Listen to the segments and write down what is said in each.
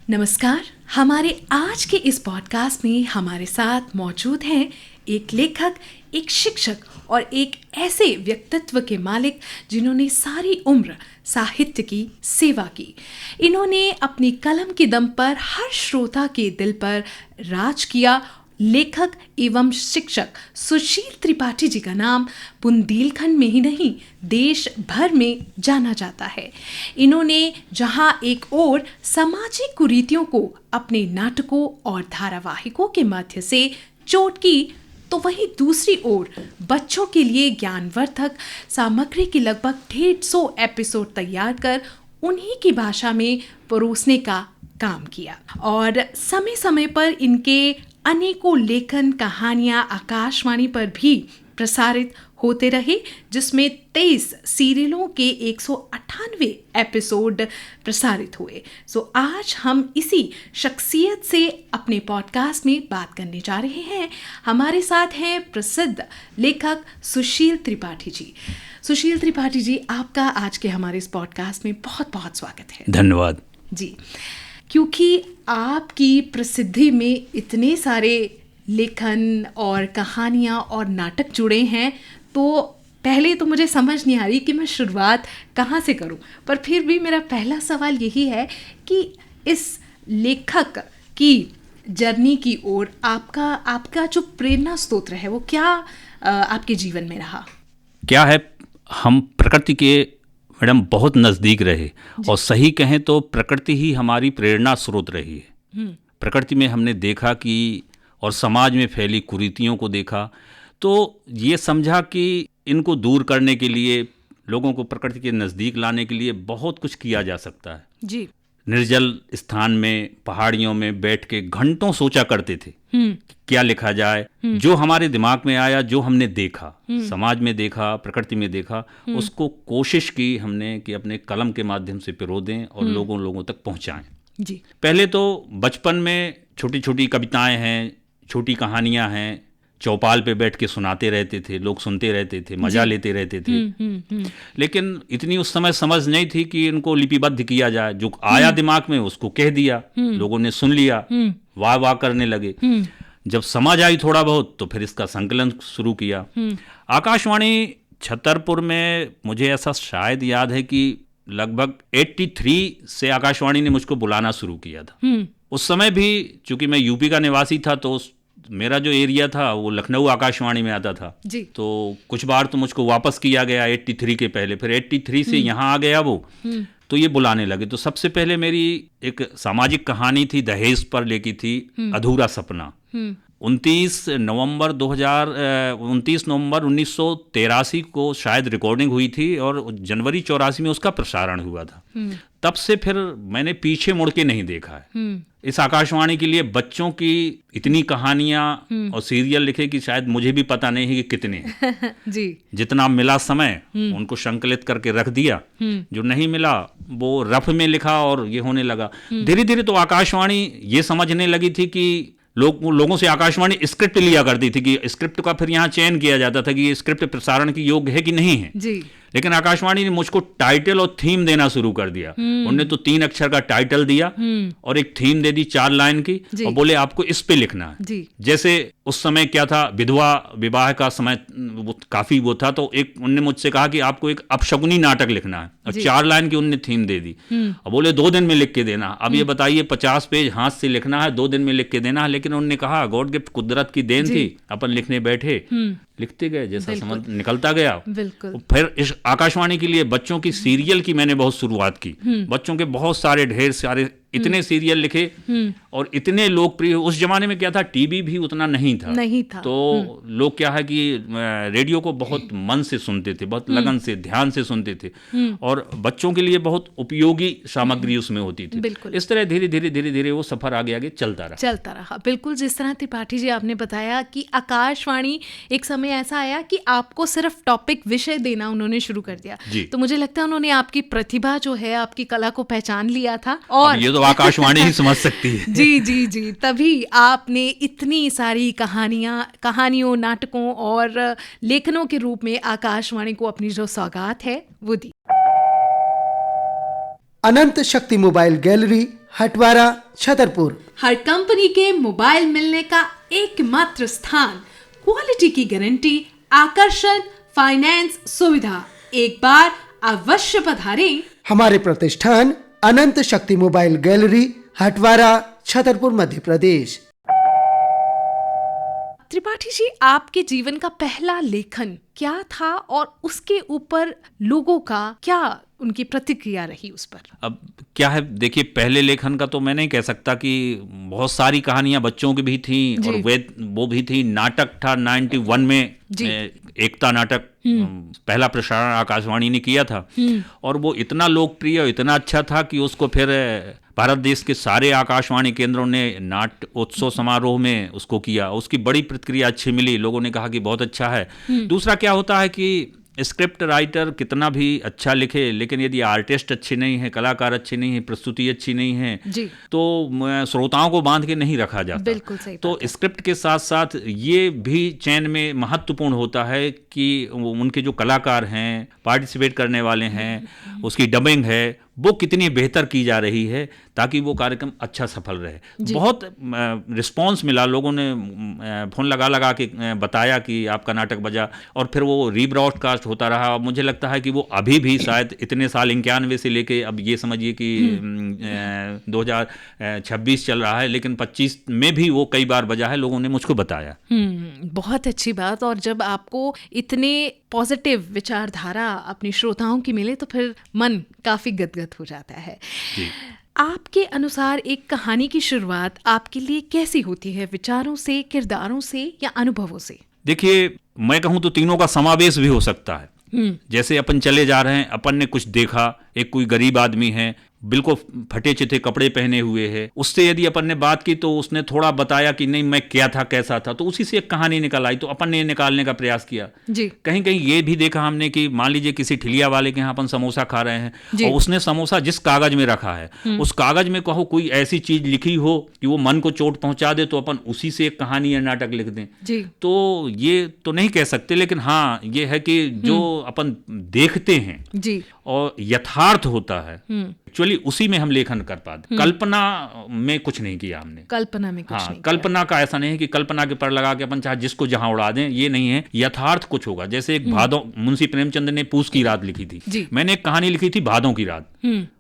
नमस्कार। हमारे आज के इस पॉडकास्ट में हमारे साथ मौजूद हैं एक लेखक, एक शिक्षक और एक ऐसे व्यक्तित्व के मालिक जिन्होंने सारी उम्र साहित्य की सेवा की। इन्होंने अपनी कलम के दम पर हर श्रोता के दिल पर राज किया। लेखक एवं शिक्षक सुशील त्रिपाठी जी का नाम बुंदेलखंड में ही नहीं, देश भर में जाना जाता है। इन्होंने जहां एक ओर सामाजिक कुरीतियों को अपने नाटकों और धारावाहिकों के माध्यम से चोट की, तो वहीं दूसरी ओर बच्चों के लिए ज्ञानवर्धक सामग्री की लगभग 150 एपिसोड तैयार कर उन्हीं की भाषा में परोसने का काम किया। और समय समय पर इनके अनेकों लेखन कहानियां आकाशवाणी पर भी प्रसारित होते रहे, जिसमें 23 सीरियलों के 198 एपिसोड प्रसारित हुए। आज हम इसी शख्सियत से अपने पॉडकास्ट में बात करने जा रहे हैं। हमारे साथ हैं प्रसिद्ध लेखक सुशील त्रिपाठी जी। सुशील त्रिपाठी जी, आपका आज के हमारे इस पॉडकास्ट में बहुत बहुत स्वागत है। धन्यवाद जी। क्योंकि आपकी प्रसिद्धि में इतने सारे लेखन और कहानियाँ और नाटक जुड़े हैं, तो पहले तो मुझे समझ नहीं आ रही कि मैं शुरुआत कहाँ से करूँ। पर फिर भी मेरा पहला सवाल यही है कि इस लेखक की जर्नी की ओर आपका जो प्रेरणा स्रोत है वो क्या आपके जीवन में रहा? क्या है, हम प्रकृति के मैडम बहुत नज़दीक रहे और सही कहें तो प्रकृति ही हमारी प्रेरणा स्रोत रही है। प्रकृति में हमने देखा कि और समाज में फैली कुरीतियों को देखा, तो ये समझा कि इनको दूर करने के लिए, लोगों को प्रकृति के नज़दीक लाने के लिए बहुत कुछ किया जा सकता है। जी। निर्जल स्थान में, पहाड़ियों में बैठ के घंटों सोचा करते थे क्या लिखा जाए। जो हमारे दिमाग में आया, जो हमने देखा, समाज में देखा, प्रकृति में देखा, उसको कोशिश की हमने कि अपने कलम के माध्यम से पिरो दें और लोगों तक पहुंचाएं। जी। पहले तो बचपन में छोटी छोटी कविताएं हैं, छोटी कहानियां हैं, चौपाल पे बैठ के सुनाते रहते थे, लोग सुनते रहते थे, मजा लेते रहते थे। लेकिन इतनी उस समय समझ नहीं थी कि इनको लिपिबद्ध किया जाए। जो आया दिमाग में उसको कह दिया, लोगों ने सुन लिया, वाह वाह करने लगे। जब समझ आई थोड़ा बहुत, तो फिर इसका संकलन शुरू किया। आकाशवाणी छतरपुर में मुझे ऐसा शायद याद है कि लगभग 83 से आकाशवाणी ने मुझको बुलाना शुरू किया था। उस समय भी चूंकि मैं यूपी का निवासी था, तो मेरा जो एरिया था वो लखनऊ आकाशवाणी में आता था जी। तो कुछ बार तो मुझको वापस किया गया 83 के पहले, फिर 83 से यहाँ आ गया वो, तो ये बुलाने लगे। तो सबसे पहले मेरी एक सामाजिक कहानी थी, दहेज पर लिखी थी, अधूरा सपना। 29 नवंबर 1983 को शायद रिकॉर्डिंग हुई थी और जनवरी 84 में उसका प्रसारण हुआ था। तब से फिर मैंने पीछे मुड़ के नहीं देखा है। इस आकाशवाणी के लिए बच्चों की इतनी कहानियां और सीरियल लिखे कि शायद मुझे भी पता नहीं है कि कितने हैं। जी। जितना मिला समय उनको संकलित करके रख दिया, जो नहीं मिला वो रफ में लिखा और ये होने लगा। धीरे धीरे तो आकाशवाणी ये समझने लगी थी कि लोगों से आकाशवाणी स्क्रिप्ट लिया करती थी कि स्क्रिप्ट का फिर यहाँ चयन किया जाता था कि ये स्क्रिप्ट प्रसारण की योग्य है कि नहीं है। जी। लेकिन आकाशवाणी ने मुझको टाइटल और थीम देना शुरू कर दिया। उन्होंने तो 3 अक्षर का टाइटल दिया और एक थीम दे दी 4 लाइन की, और बोले आपको इस पे लिखना है। जी। जैसे उस समय क्या था, विधवा विवाह का समय वो काफी वो था, तो एक उनने मुझसे कहा कि आपको एक अपशकुनी नाटक लिखना है, और 4 लाइन की उनने थीम दे दी और बोले 2 दिन में लिख के देना। अब ये बताइए 50 पेज हाथ से लिखना है, 2 दिन में लिख के देना है। लेकिन उन्होंने कहा गॉड गिफ्ट, कुदरत की देन थी, अपन लिखने बैठे, लिखते गए, जैसा समझ निकलता गया। बिल्कुल। फिर इस आकाशवाणी के लिए बच्चों की सीरियल की मैंने बहुत शुरुआत की। बच्चों के बहुत सारे, ढेर सारे, इतने सीरियल लिखे और इतने लोकप्रिय। उस जमाने में क्या था, टीवी भी उतना नहीं था। तो लोग क्या है कि रेडियो को बहुत मन से सुनते थे, बहुत लगन से, ध्यान से सुनते थे, और बच्चों के लिए बहुत उपयोगी सामग्री उसमें होती थी। इस तरह धीरे धीरे वो सफर आगे चलता रहा। बिल्कुल, जिस तरह त्रिपाठी जी आपने बताया कि आकाशवाणी एक समय ऐसा आया कि आपको सिर्फ टॉपिक, विषय देना उन्होंने शुरू कर दिया। तो मुझे लगता है उन्होंने आपकी प्रतिभा जो है, आपकी कला को पहचान लिया था, और ये तो आकाशवाणी ही समझ सकती है। जी, तभी आपने इतनी सारी कहानियों, नाटकों और लेखनों के रूप में आकाशवाणी को अपनी जो सौगात है वो दी। अनंत शक्ति मोबाइल गैलरी, हटवारा, छतरपुर। हर कंपनी के मोबाइल मिलने का एकमात्र स्थान, क्वालिटी की गारंटी, आकर्षण, फाइनेंस सुविधा। एक बार अवश्य पधारें। हमारे प्रतिष्ठान अनंत शक्ति मोबाइल गैलरी, हटवारा, छतरपुर, मध्य प्रदेश। त्रिपाठी जी, आपके जीवन का पहला लेखन क्या था और उसके ऊपर लोगों का क्या उनकी प्रतिक्रिया रही उस पर? अब क्या है, देखिए, पहले लेखन का तो मैं नहीं कह सकता कि बहुत सारी कहानियां बच्चों की भी थी और वो भी थी। नाटक था 91 में, एकता नाटक पहला प्रसारण आकाशवाणी ने किया था और वो इतना लोकप्रिय और इतना अच्छा था कि उसको फिर भारत देश के सारे आकाशवाणी केंद्रों ने नाट्य उत्सव समारोह में उसको किया। उसकी बड़ी प्रतिक्रिया अच्छी मिली, लोगों ने कहा कि बहुत अच्छा है। दूसरा क्या होता है कि स्क्रिप्ट राइटर कितना भी अच्छा लिखे, लेकिन यदि आर्टिस्ट अच्छे नहीं है, कलाकार अच्छे नहीं है, प्रस्तुति अच्छी नहीं है, तो श्रोताओं को बांध के नहीं रखा जाता। बिल्कुल सही तो स्क्रिप्ट के साथ साथ ये भी चयन में महत्वपूर्ण होता है कि उनके जो कलाकार हैं, पार्टिसिपेट करने वाले हैं, उसकी डबिंग है, वो कितनी बेहतर की जा रही है ताकि वो कार्यक्रम अच्छा सफल रहे। बहुत रिस्पांस मिला, लोगों ने फोन लगा के बताया कि आपका नाटक बजा और फिर वो रीब्रॉडकास्ट होता रहा। मुझे लगता है कि वो अभी भी शायद इतने साल 91 से लेके अब ये समझिए कि 2026 चल रहा है, लेकिन 25 में भी वो कई बार बजा है, लोगों ने मुझको बताया। बहुत अच्छी बात। और जब आपको इतने पॉजिटिव विचारधारा अपने श्रोताओं की मिले तो फिर मन काफी गदगद हो जाता है। आपके अनुसार एक कहानी की शुरुआत आपके लिए कैसी होती है? विचारों से, किरदारों से या अनुभवों से? देखिए, मैं कहूं तो तीनों का समावेश भी हो सकता है। जैसे अपन चले जा रहे हैं, अपन ने कुछ देखा, एक कोई गरीब आदमी है, बिल्कुल फटे चिथे कपड़े पहने हुए है, उससे यदि अपन ने बात की तो उसने थोड़ा बताया कि नहीं मैं क्या था, कैसा था, तो उसी से एक कहानी निकल आई, तो अपन ने निकालने का प्रयास किया। कहीं कहीं ये भी देखा हमने कि मान लीजिए किसी ठिलिया वाले के यहाँ अपन समोसा खा रहे हैं और उसने समोसा जिस कागज में रखा है उस कागज में कहो कोई ऐसी चीज लिखी हो कि वो मन को चोट पहुंचा दे, तो अपन उसी से एक कहानी या नाटक लिख दें। तो ये तो नहीं कह सकते, लेकिन हाँ ये है कि जो अपन देखते हैं और यथार्थ होता है, एक्चुअली उसी में हम लेखन कर पाते। कल्पना में कुछ नहीं किया हमने। कल्पना में कुछ नहीं कल्पना का ऐसा नहीं है कि कल्पना के पर लगा के अपन चाहे जिसको जहां उड़ा दें, ये नहीं है। यथार्थ कुछ होगा। जैसे एक भादों, मुंशी प्रेमचंद ने पूस की रात लिखी थी, मैंने एक कहानी लिखी थी भादों की रात,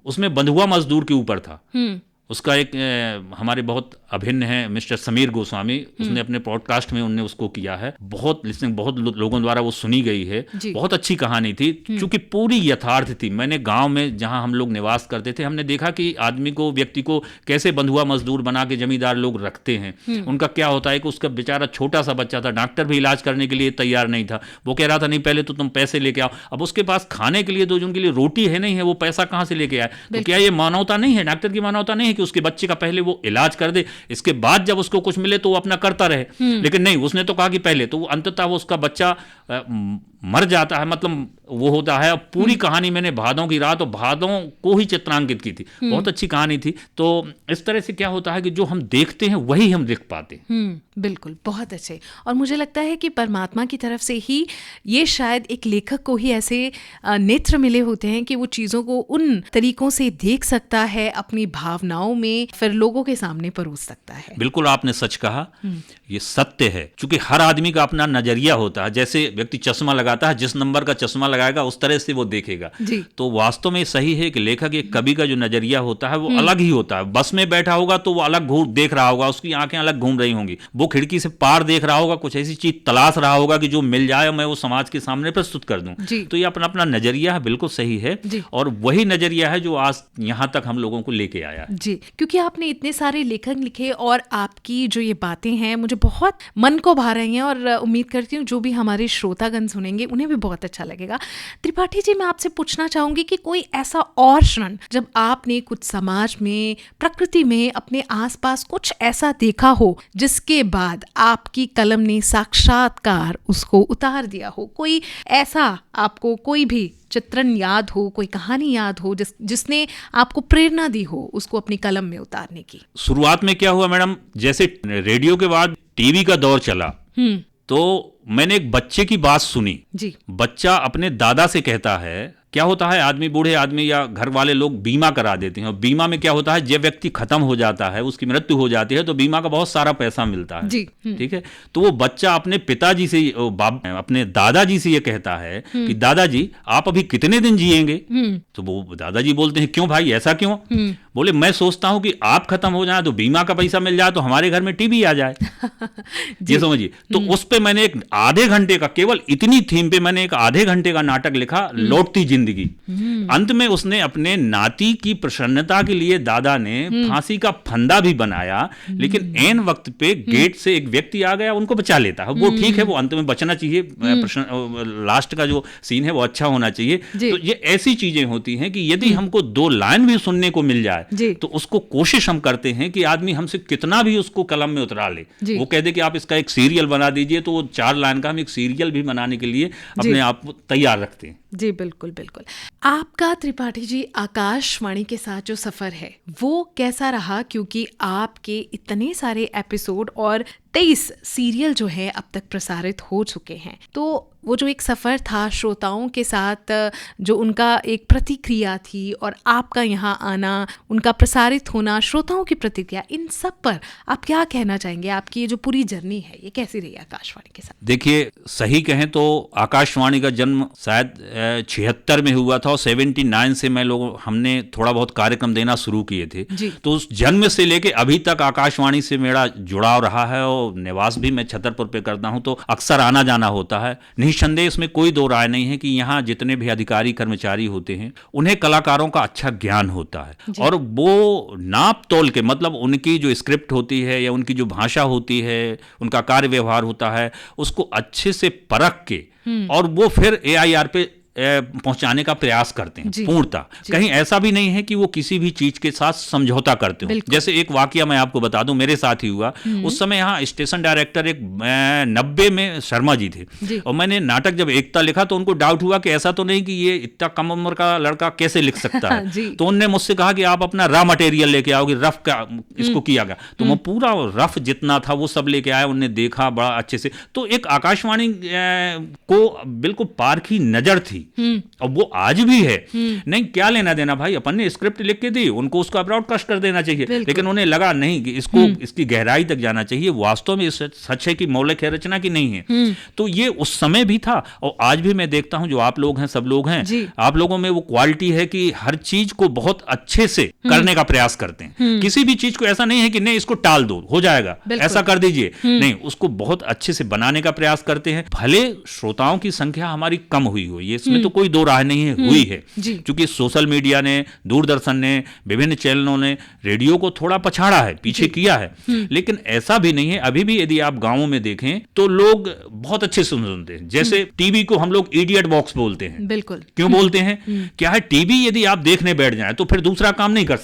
उसमें बंधुआ मजदूर के ऊपर था। उसका एक हमारे बहुत अभिन्न है मिस्टर समीर गोस्वामी, उसने अपने पॉडकास्ट में उनने उसको किया है, बहुत लिसनिंग, बहुत लोगों द्वारा वो सुनी गई है। बहुत अच्छी कहानी थी क्योंकि पूरी यथार्थ थी। मैंने गांव में जहां हम लोग निवास करते थे, हमने देखा कि आदमी को, व्यक्ति को कैसे बंधुआ मजदूर बना के जमींदार लोग रखते हैं। उनका क्या होता है कि उसका बेचारा छोटा सा बच्चा था, डॉक्टर भी इलाज करने के लिए तैयार नहीं था। वो कह रहा था नहीं पहले तो तुम पैसे लेके आओ। अब उसके पास खाने के लिए, तो जो उनके लिए रोटी है नहीं है, वो पैसा कहां से लेके आए? तो क्या ये मानवता नहीं है? डॉक्टर की मानवता नहीं है कि उसके बच्चे का पहले वो इलाज कर दे, इसके बाद जब उसको कुछ मिले तो वो अपना करता रहे? लेकिन नहीं, उसने तो कहा कि पहले, तो वो अंततः वो उसका बच्चा मर जाता है, मतलब वो होता है। पूरी कहानी मैंने भादों की रात और भादों को ही चित्रांकित की थी। बहुत अच्छी कहानी थी। तो इस तरह से क्या होता है कि जो हम देखते हैं वही हम लिख पाते हैं। बिल्कुल, बहुत अच्छे। और मुझे लगता है कि परमात्मा की तरफ से ही ये शायद एक लेखक को ही ऐसे नेत्र मिले होते हैं कि वो चीज़ों को उन तरीकों से देख सकता है, अपनी भावनाओं में फिर लोगों के सामने परोस सकता है। बिल्कुल आपने सच कहा, ये सत्य है। क्योंकि हर आदमी का अपना नजरिया होता है। जैसे व्यक्ति चश्मा लगाता है, जिस नंबर का चश्मा लगाएगा उस तरह से वो देखेगा। तो वास्तव में सही है कि लेखक, एक कवि का जो नजरिया होता है वो अलग ही होता है। बस में बैठा होगा तो वो अलग देख रहा होगा, उसकी आंखें अलग घूम रही होंगी, वो खिड़की से पार देख रहा होगा, कुछ ऐसी चीज तलाश रहा होगा कि जो मिल जाए मैं वो समाज के सामने प्रस्तुत कर दूं। तो ये अपना अपना नजरिया है, बिल्कुल सही है। और वही नजरिया है जो आज यहाँ तक हम लोगों को लेके आया है। क्योंकि आपने इतने सारे लेखन लिखे और आपकी जो ये बातें हैं मुझे बहुत मन को भा रही हैं, और उम्मीद करती हूँ जो भी हमारे श्रोतागण सुनेंगे उन्हें भी बहुत अच्छा लगेगा। त्रिपाठी जी, मैं आपसे पूछना चाहूंगी कि कोई ऐसा और क्षण जब आपने कुछ समाज में, प्रकृति में, अपने आसपास कुछ ऐसा देखा हो जिसके बाद आपकी कलम ने साक्षात्कार उसको उतार दिया हो? कोई ऐसा आपको कोई भी चित्रण याद हो, कोई कहानी याद हो जिसने आपको प्रेरणा दी हो उसको अपनी कलम में उतारने की? शुरुआत में क्या हुआ मैडम, जैसे रेडियो के बाद टीवी का दौर चला, तो मैंने एक बच्चे की बात सुनी। बच्चा अपने दादा से कहता है क्या होता है, आदमी, बूढ़े आदमी या घर वाले लोग बीमा करा देते हैं, और बीमा में क्या होता है, जब व्यक्ति खत्म हो जाता है, उसकी मृत्यु हो जाती है, तो बीमा का बहुत सारा पैसा मिलता है। ठीक है, तो वो बच्चा अपने पिताजी से, अपने दादाजी से ये कहता है कि दादाजी आप अभी कितने दिन जिएंगे? तो वो दादाजी बोलते हैं क्यों भाई, ऐसा क्यों? बोले मैं सोचता हूं कि आप खत्म हो जाए तो बीमा का पैसा मिल जाए, तो हमारे घर में टीवी आ जाए। ये समझिए। तो उस पे मैंने एक आधे घंटे का, केवल इतनी थीम पे मैंने एक आधे घंटे का नाटक लिखा, लौटती जिंदगी। अंत में उसने अपने नाती की प्रसन्नता के लिए दादा ने फांसी का फंदा भी बनाया, लेकिन एन वक्त पे गेट से एक व्यक्ति आ गया, उनको बचा लेता है। वो ठीक है, वो अंत में बचना चाहिए, लास्ट का जो सीन है वो अच्छा होना चाहिए। तो ये ऐसी चीजें होती हैं कि यदि हमको 2 लाइन भी सुनने को मिल जाए तो उसको कोशिश हम करते हैं कि आदमी हमसे कितना भी उसको कलम में उतरा ले। वो कह दे कि आप इसका एक सीरियल बना दीजिए, तो वो 4 लाइन का हम एक सीरियल भी बनाने के लिए अपने आप तैयार रखते हैं। जी बिल्कुल बिल्कुल। आपका त्रिपाठी जी आकाशवाणी के साथ जो सफर है वो कैसा रहा? क्योंकि आपके इतने सारे एपिसोड और 23 सीरियल जो है अब तक प्रसारित हो चुके हैं, तो वो जो एक सफ़र था श्रोताओं के साथ, जो उनका एक प्रतिक्रिया थी और आपका यहाँ आना, उनका प्रसारित होना, श्रोताओं की प्रतिक्रिया, इन सब पर आप क्या कहना चाहेंगे? आपकी ये जो पूरी जर्नी है ये कैसी रही आकाशवाणी के साथ? देखिए, सही कहें तो आकाशवाणी का जन्म शायद 76 में हुआ था, और 79 से हमने थोड़ा बहुत कार्यक्रम देना शुरू किए थे। तो उस जन्म से लेके अभी तक आकाशवाणी से मेरा जुड़ाव रहा है, और निवास भी मैं छतरपुर पे करता हूं, तो अक्सर आना जाना होता है। निसंदेह इसमें कोई दो राय नहीं है कि यहाँ जितने भी अधिकारी कर्मचारी होते हैं उन्हें कलाकारों का अच्छा ज्ञान होता है, और वो नाप तोल के, मतलब उनकी जो स्क्रिप्ट होती है या उनकी जो भाषा होती है, उनका कार्य व्यवहार होता है, उसको अच्छे से परख के और वो फिर AIR पे पहुंचाने का प्रयास करते हैं पूर्णता। कहीं ऐसा भी नहीं है कि वो किसी भी चीज के साथ समझौता करते हो। जैसे एक वाकया मैं आपको बता दूं, मेरे साथ ही हुआ। उस समय यहाँ स्टेशन डायरेक्टर एक 90 में शर्मा जी थे, और मैंने नाटक जब एकता लिखा तो उनको डाउट हुआ कि ऐसा तो नहीं कि ये इतना कम उम्र का लड़का कैसे लिख सकता है। तो उन्होंने मुझसे कहा कि आप अपना रॉ मटेरियल लेके आओगे, रफ का इसको किया गया। तो मैं पूरा रफ जितना था वो सब लेके आया, उन्होंने देखा बड़ा अच्छे से। तो एक आकाशवाणी को बिल्कुल पारखी नजर थी, और वो आज भी है। नहीं, क्या लेना देना भाई, अपन ने स्क्रिप्ट लिख के दी, उनको उसका ब्रॉडकास्ट कर देना चाहिए, लेकिन उन्हें लगा नहीं कि इसको इसकी गहराई तक जाना चाहिए, वास्तव में सच है कि मौलिक है, रचना की नहीं है। तो ये उस समय भी था, और आज भी मैं देखता हूं जो आप लोग हैं, सब लोग हैं, आप लोगों में वो क्वालिटी है कि हर चीज को बहुत अच्छे से करने का प्रयास करते हैं। किसी भी चीज को ऐसा नहीं है कि नहीं इसको टाल दो, हो जाएगा, ऐसा कर दीजिए, नहीं, उसको बहुत अच्छे से बनाने का प्रयास करते हैं। भले श्रोताओं की संख्या हमारी कम हुई हो, ये इसमें तो कोई दो राय नहीं है, हुई है, क्योंकि सोशल मीडिया ने, दूरदर्शन ने, विभिन्न चैनलों ने रेडियो को थोड़ा पछाड़ा है, पीछे किया है, लेकिन ऐसा भी नहीं है। अभी भी यदि आप गांवों में देखें तो लोग बहुत अच्छे से सुनते हैं। जैसे टीवी को हम लोग इडियट बॉक्स बोलते हैं। बिल्कुल। क्यों बोलते हैं? क्या है, टीवी यदि आप देखने बैठ जाएं तो फिर दूसरा काम नहीं कर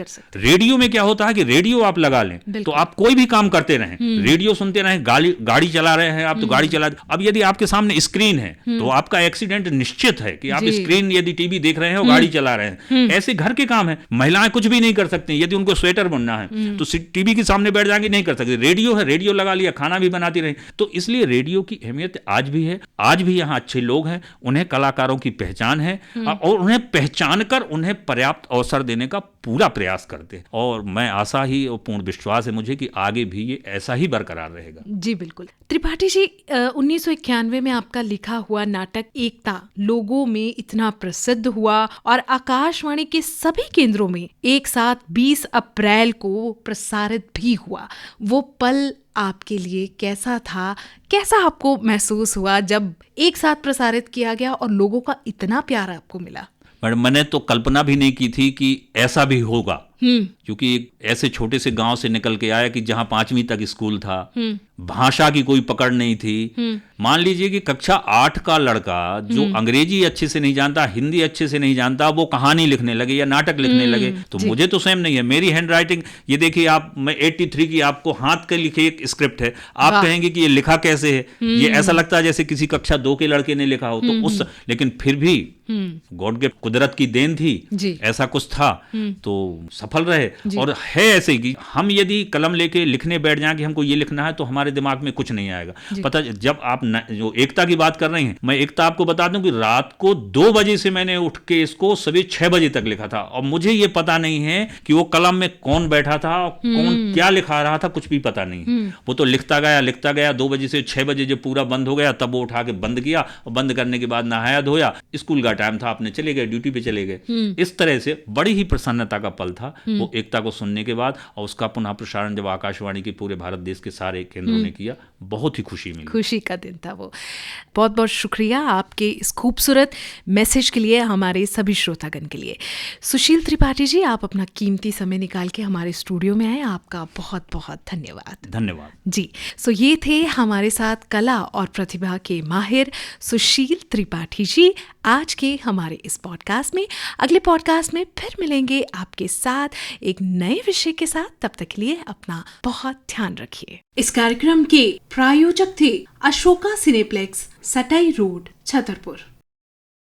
सकते। रेडियो में क्या होता है कि रेडियो आप लगा लें तो आप कोई भी काम करते रहें, रेडियो सुनते रहें, गाड़ी चला रहे हैं आप तो गाड़ी चला। अब यदि आपके सामने स्क्रीन है तो आपका एक्सीडेंट निश्चित है कि आप स्क्रीन यदि टीवी देख रहे हैं और गाड़ी चला रहे हैं। ऐसे घर के काम है, महिलाएं कुछ भी नहीं कर सकती। यदि उनको स्वेटर बुनना है तो टीवी के सामने बैठ जाएंगे, नहीं कर सकते। रेडियो है, रेडियो लगा लिया, खाना भी बनाती रहे। तो इसलिए रेडियो की अहमियत आज भी है। आज भी यहाँ अच्छे लोग हैं, उन्हें कलाकारों की पहचान है, और उन्हें पहचान कर उन्हें पर्याप्त अवसर देने का पूरा प्रयास करते हैं। और मैं आशा ही और पूर्ण विश्वास है मुझे कि आगे भी ये ऐसा ही बरकरार रहेगा। जी बिल्कुल। त्रिपाठी जी, 1991 में आपका लिखा हुआ नाटक एकता लोगों में इतना प्रसिद्ध हुआ और आकाशवाणी के सभी केंद्रों में एक साथ 20 अप्रैल को प्रसारित भी हुआ। वो पल आपके लिए कैसा था? कैसा आपको महसूस हुआ जब एक साथ प्रसारित किया गया और लोगों का इतना प्यार आपको मिला? मैंने तो कल्पना भी नहीं की थी कि ऐसा भी होगा, क्योंकि एक ऐसे छोटे से गांव से निकल के आया कि जहां 5वीं तक स्कूल था, भाषा की कोई पकड़ नहीं थी। मान लीजिए कि कक्षा 8 का लड़का जो अंग्रेजी अच्छे से नहीं जानता, हिंदी अच्छे से नहीं जानता, वो कहानी लिखने लगे या नाटक लिखने लगे। तो मुझे तो सेम नहीं है, मेरी हैंड राइटिंग, ये देखिए आप, मैं 83 की आपको हाथ के लिखे एक स्क्रिप्ट है, आप कहेंगे कि ये लिखा कैसे है, ये ऐसा लगता है जैसे किसी कक्षा 2 के लड़के ने लिखा हो। तो उस, लेकिन फिर भी गॉड के कुदरत की देन थी, ऐसा कुछ था। तो सब सफल रहे। और है ऐसे कि हम यदि कलम लेके लिखने बैठ जाएं कि हमको ये लिखना है, तो हमारे दिमाग में कुछ नहीं आएगा। पता, जब आप जो एकता की बात कर रहे हैं, मैं एकता आपको बता दूं कि रात को 2 बजे से मैंने उठ के इसको सवेरे 6 बजे तक लिखा था, और मुझे ये पता नहीं है कि वो कलम में कौन बैठा था और कौन क्या लिखा रहा था, कुछ भी पता नहीं। वो तो लिखता गया 2 बजे से 6 बजे जब पूरा बंद हो गया, तब वो उठा के बंद किया, और बंद करने के बाद नहाया धोया, स्कूल का टाइम था, अपने चले गए, ड्यूटी पे चले गए। इस तरह से बड़ी ही प्रसन्नता का पल था वो एकता को सुनने के बाद। और उसका पुनः प्रसारण जब आकाशवाणी के पूरे भारत देश के सारे केंद्रों ने किया, बहुत ही खुशी मिली। खुशी का दिन था वो। बहुत बहुत शुक्रिया आपके इस खूबसूरत मैसेज के लिए, हमारे सभी श्रोतागण के लिए। सुशील त्रिपाठी जी, आप अपना कीमती समय निकाल के हमारे स्टूडियो में आए, आपका बहुत बहुत धन्यवाद। धन्यवाद जी। सो ये थे हमारे साथ कला और प्रतिभा के माहिर सुशील त्रिपाठी जी आज के हमारे इस पॉडकास्ट में। अगले पॉडकास्ट में फिर मिलेंगे आपके साथ एक नए विषय के साथ। तब तक के लिए अपना बहुत ध्यान रखिए। इस कार्यक्रम के प्रायोजक थे अशोका सिनेप्लेक्स, सटाई रोड, छतरपुर।